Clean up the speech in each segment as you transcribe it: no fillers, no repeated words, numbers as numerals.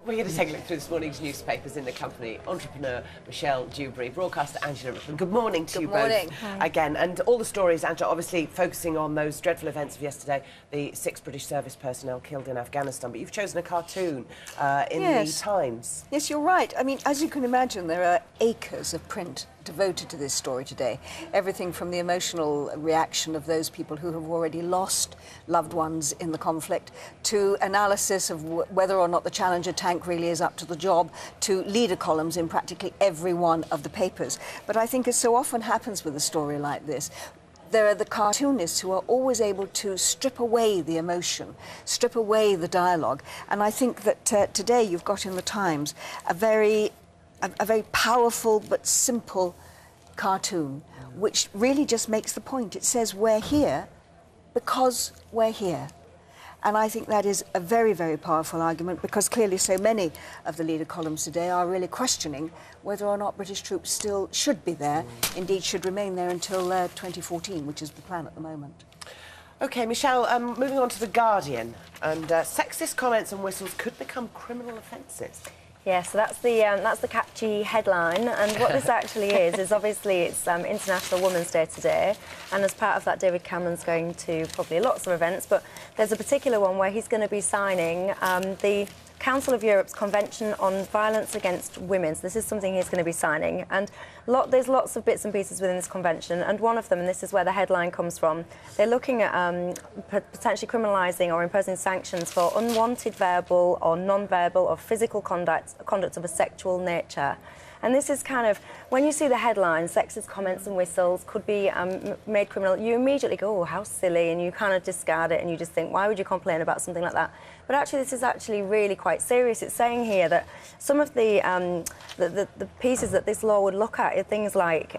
We're going to take a look through this morning's newspapers in the company. Entrepreneur Michelle Dewberry, broadcaster Angela Rippon. Good morning to you both. Good morning. Again, and all the stories, Angela, obviously focusing on those dreadful events of yesterday, the 6 British service personnel killed in Afghanistan. But you've chosen a cartoon in the Times. Yes, you're right. I mean, as you can imagine, there are acres of print devoted to this story today. Everything from the emotional reaction of those people who have already lost loved ones in the conflict, to analysis of whether or not the Challenger tank really is up to the job, to leader columns in practically every one of the papers. But I think, as so often happens with a story like this, there are the cartoonists who are always able to strip away the emotion, strip away the dialogue. And I think that today you've got in the Times a very powerful but simple cartoon, which really just makes the point. It says we're here because we're here. And I think that is a very, very powerful argument, because clearly so many of the leader columns today are really questioning whether or not British troops still should be there, indeed should remain there until 2014, which is the plan at the moment. OK, Michelle, moving on to The Guardian, and sexist comments and whistles could become criminal offences. Yeah, so that's the catchy headline, and what this actually is obviously it's International Women's Day today, and as part of that, David Cameron's going to probably lots of events, but there's a particular one where he's going to be signing the Council of Europe's Convention on Violence Against Women. So this is something he's going to be signing, and there's lots of bits and pieces within this convention, and one of them, and this is where the headline comes from, they're looking at potentially criminalising or imposing sanctions for unwanted verbal or non-verbal or physical conduct of a sexual nature. And this is kind of, when you see the headline, sexist comments and whistles could be made criminal, you immediately go, oh, how silly, and you kind of discard it and you just think, why would you complain about something like that? But actually, this is actually really quite serious. It's saying here that some of the pieces that this law would look at are things like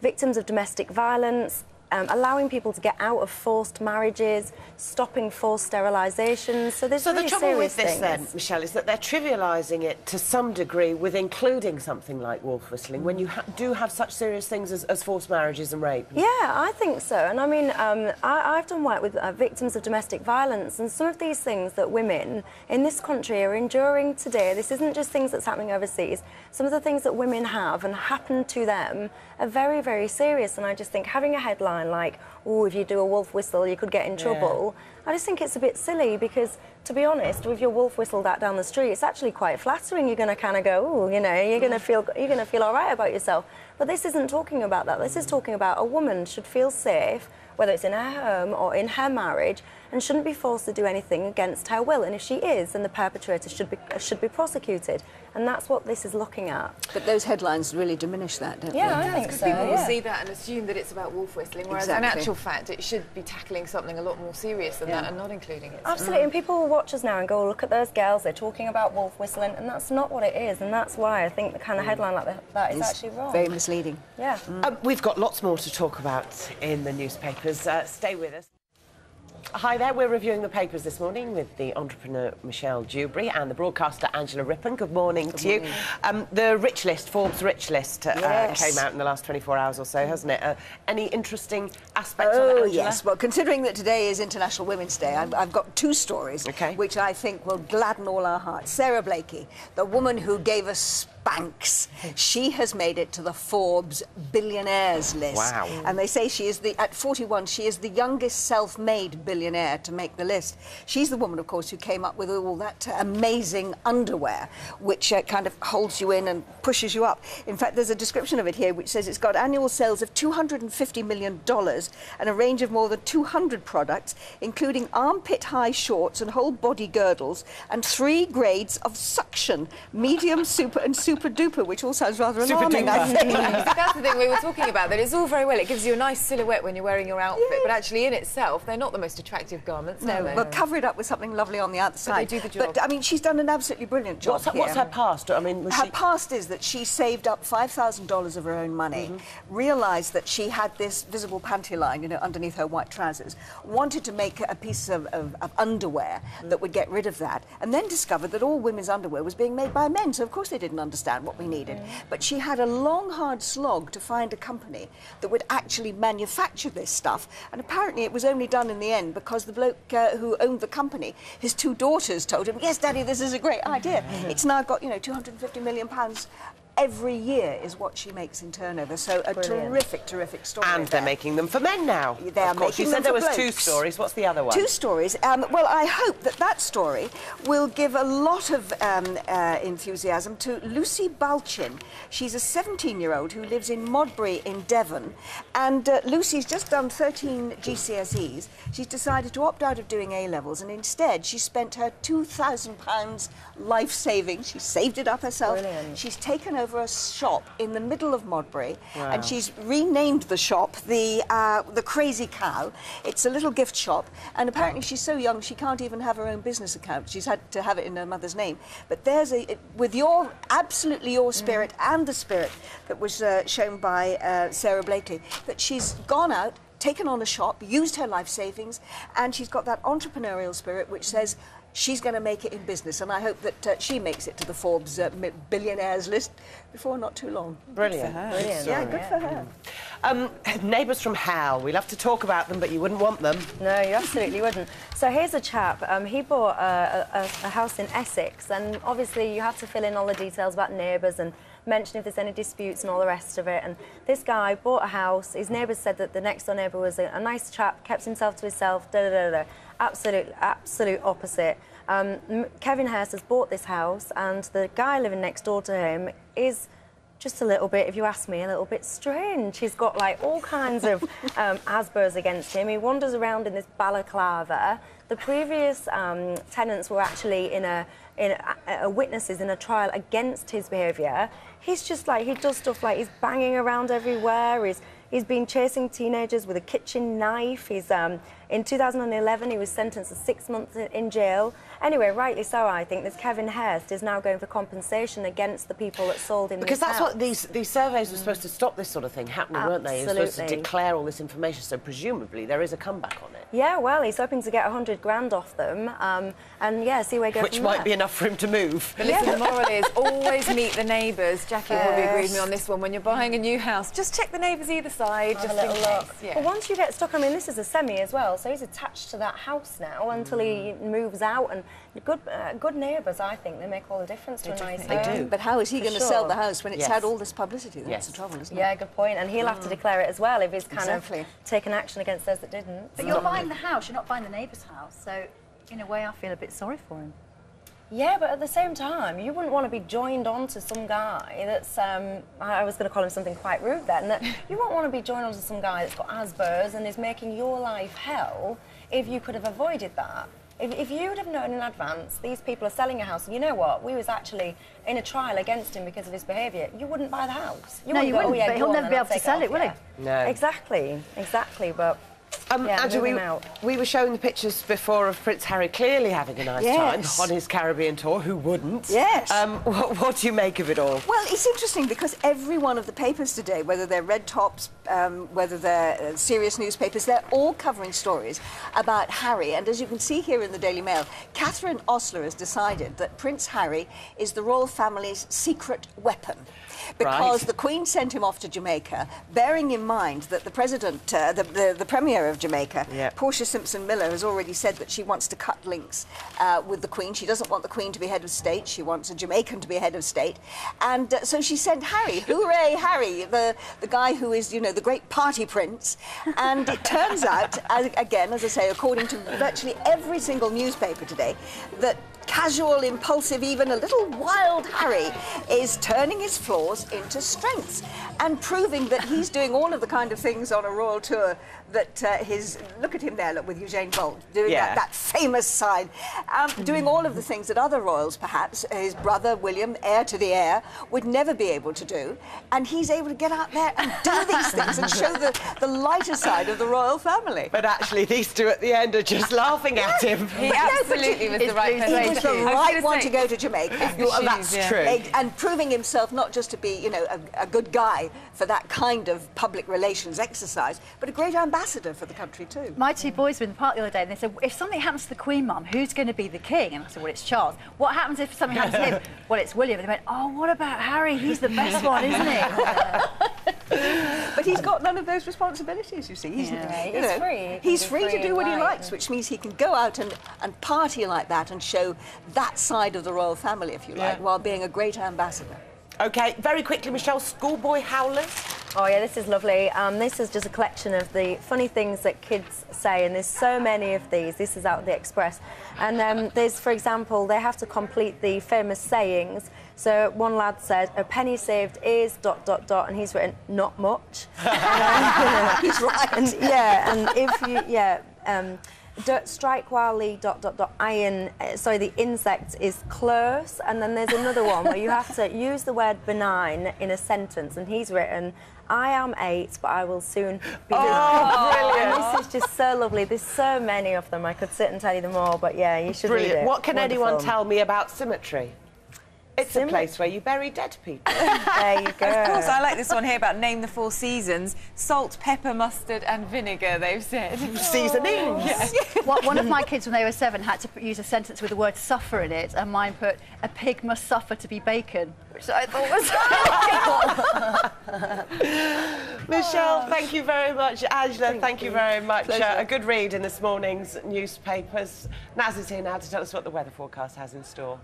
victims of domestic violence, allowing people to get out of forced marriages, stopping forced sterilisations. So there's really the trouble with this, things. then, Michelle, is that they're trivialising it to some degree with including something like wolf whistling, when you do have such serious things as forced marriages and rape. Yeah, I think so. And I mean, I've done work with victims of domestic violence, and some of these things that women in this country are enduring today, this isn't just things that's happening overseas, some of the things that women have and happen to them are very, very serious. And I just think having a headline like, oh, if you do a wolf whistle, you could get in trouble. I just think it's a bit silly, because, to be honest, with your wolf whistle that down the street, it's actually quite flattering. You're going to kind of go, oh, you know, you're going to feel all right about yourself. But this isn't talking about that. This is talking about a woman should feel safe, whether it's in her home or in her marriage, and shouldn't be forced to do anything against her will. And if she is, then the perpetrator should be prosecuted. And that's what this is looking at. But those headlines really diminish that, don't they? Yeah, I think so. People will see that and assume that it's about wolf whistling, whereas in actual fact it should be tackling something a lot more serious than that and not including it. Absolutely, and people will watch us now and go, look at those girls, they're talking about wolf whistling, and that's not what it is, and that's why I think the kind of headline like that is actually wrong. Very misleading. Yeah. We've got lots more to talk about in the newspapers. Stay with us. Hi there, we're reviewing the papers this morning with the entrepreneur Michelle Dewberry and the broadcaster Angela Rippon. Good morning to you. The Rich List, Forbes Rich List, came out in the last 24 hours or so, hasn't it? Any interesting aspects of it, Angela? Oh, yes. Well, considering that today is International Women's Day, I've got 2 stories which I think will gladden all our hearts. Sarah Blakey, the woman who gave us Spanx, she has made it to the Forbes billionaires list. Wow. And they say she is at 41, she is the youngest self-made billionaire to make the list. She's the woman, of course, who came up with all that amazing underwear, which kind of holds you in and pushes you up. In fact, there's a description of it here which says it's got annual sales of $250 million and a range of more than 200 products, including armpit-high shorts and whole body girdles, and 3 grades of suction, medium, super and super duper, which all sounds rather alarming, I think. That's the thing we were talking about, that it's all very well, it gives you a nice silhouette when you're wearing your outfit, but actually in itself, they're not the most attractive garments, are they? Well, cover it up with something lovely on the outside. But they do the job. But, I mean, she's done an absolutely brilliant job here. What's her past? I mean, her past is that she saved up $5,000 of her own money, realised that she had this visible panty line, you know, underneath her white trousers, wanted to make a piece of underwear that would get rid of that, and then discovered that all women's underwear was being made by men, so of course they didn't understand what we needed. But she had a long, hard slog to find a company that would actually manufacture this stuff, and apparently it was only done in the end because the bloke who owned the company, his 2 daughters told him, yes, Daddy, this is a great idea. It's now got, you know, £250 million every year is what she makes in turnover. So a terrific, terrific story. And they're making them for men now. They are of course. making You said them there for was blokes. 2 stories. What's the other one? 2 stories. Well, I hope that story will give a lot of enthusiasm to Lucy Balchin. She's a 17-year-old who lives in Modbury in Devon. And Lucy's just done 13 GCSEs. She's decided to opt out of doing A-levels, and instead she spent her £2,000 life savings. She saved it up herself. Brilliant. She's taken over a shop in the middle of Modbury, Wow. and she's renamed the shop the Crazy Cow. It's a little gift shop, and apparently she's so young she can't even have her own business account. She's had to have it in her mother's name. But there's with absolutely your spirit and the spirit that was shown by Sarah Blakely, that she's gone out, taken on a shop, used her life savings, and she's got that entrepreneurial spirit which says she's going to make it in business, and I hope that she makes it to the Forbes billionaires list before not too long. Brilliant. Brilliant. Yeah, good for her. Neighbours from hell. We love to talk about them, but you wouldn't want them. No, you absolutely wouldn't. So here's a chap. He bought a house in Essex, and obviously you have to fill in all the details about neighbours and mention if there's any disputes and all the rest of it. And this guy bought a house. His neighbours said that the next door neighbour was a nice chap, kept himself to himself. Absolute opposite. Kevin Hurst has bought this house, and the guy living next door to him is just a little bit, if you ask me, a little bit strange. He's got like all kinds of Asperger's against him. He wanders around in this balaclava. The previous tenants were actually witnesses in a trial against his behaviour. He's just like, he does stuff like he's banging around everywhere. He's been chasing teenagers with a kitchen knife. In 2011, he was sentenced to 6 months in jail. Anyway, rightly so, I think. This Kevin Hurst is now going for compensation against the people that sold him Because this that's house. what these surveys were supposed to stop this sort of thing happening, weren't they? They were supposed to Absolutely. declare all this information, so presumably there is a comeback on it. Yeah, well, he's hoping to get 100 grand off them, and yeah, see where he goes Which from might there. be enough for him to move. But listen, the moral is always meet the neighbours. Jackie will probably agree with me on this one. When you're buying a new house, just check the neighbours either side, Have just a in little case. look. Yeah. But once you get stuck, I mean, this is a semi as well, so he's attached to that house now until he moves out. And good neighbours, I think, they make all the difference to a nice home. They do. But how is he For going to sell sure. the house when it's Yes. had all this publicity? That's Yes. the trouble, isn't Yeah, it? good point. And he'll have to declare it as well if he's kind Exactly. of taken action against those that didn't. But you're buying the house, you're not buying the neighbour's house. So, in a way, I feel a bit sorry for him. Yeah, but at the same time, you wouldn't want to be joined on to some guy that's, I was going to call him something quite rude then, that you won't want to be joined on to some guy that's got Asperger's and is making your life hell if you could have avoided that. If you would have known in advance, these people are selling a house, and you know what, we was actually in a trial against him because of his behaviour, you wouldn't buy the house. No, you go, wouldn't, oh, yeah, but go he'll on, never then be I'll able to take it sell off it, will you. he? No. Exactly, but... yeah, Andrew, moving out. we were showing the pictures before of Prince Harry clearly having a nice Yes. time on his Caribbean tour. Who wouldn't? Yes. What do you make of it all? Well, it's interesting because every one of the papers today, whether they're red tops, whether they're serious newspapers, they're all covering stories about Harry. And as you can see here in the Daily Mail, Catherine Osler has decided that Prince Harry is the royal family's secret weapon. Because Right. the Queen sent him off to Jamaica, bearing in mind that the President, the Premier of Jamaica, Yep. Portia Simpson-Miller, has already said that she wants to cut links with the Queen. She doesn't want the Queen to be head of state. She wants a Jamaican to be head of state. And so she sent Harry. Hooray, Harry, the guy who is, you know, the great party prince. And it turns out, again, as I say, according to virtually every single newspaper today, that casual, impulsive, even a little wild Harry is turning his flaws into strengths and proving that he's doing all of the kind of things on a royal tour that look at him there, look, with Usain Bolt, doing that famous sign, doing all of the things that other royals, perhaps, his brother William, heir to the heir, would never be able to do. And he's able to get out there and do these things and show the lighter side of the royal family. But actually, these two at the end are just laughing at him. He absolutely was the right person. He was the right one to go to Jamaica. Well, that's true. And proving himself not just to be, you know, a good guy for that kind of public relations exercise, but a great ambassador for the country too. My two boys were in the park the other day and they said, if something happens to the Queen, Mum, who's going to be the king? And I said, well, it's Charles. What happens if something happens to him? Well, it's William. And they went, oh, what about Harry? He's the best one, isn't he? But he's got none of those responsibilities, you see. He's, free. He's free to free do what he and likes, light. which means he can go out and party like that and show that side of the royal family, if you like, while being a great ambassador. OK, very quickly, Michelle, schoolboy howlers. Oh yeah, this is lovely. This is just a collection of the funny things that kids say, and there's so many of these. This is out of the Express. And there's, for example, they have to complete the famous sayings. So one lad said, "A penny saved is ... and he's written, "Not much." He's right. And, and if you, don't strike while the ... iron, sorry, the insect is close. And then there's another one where you have to use the word benign in a sentence, and he's written, "I am 8, but I will soon be..." Oh, brilliant. And this is just so lovely. There's so many of them. I could sit and tell you them all, but yeah, you should read it. What can anyone Wonderful. tell me about cemetery? It's a place where you bury dead people. There you go. Of course, I like this one here about name the 4 seasons. Salt, pepper, mustard and vinegar, they've said. Seasonings. One of my kids, when they were 7, had to use a sentence with the word suffer in it, and mine put, "A pig must suffer to be bacon," which I thought was Michelle, thank you very much. Angela, thank you very much. Pleasure. A good read in this morning's newspapers. Naz is here now to tell us what the weather forecast has in store.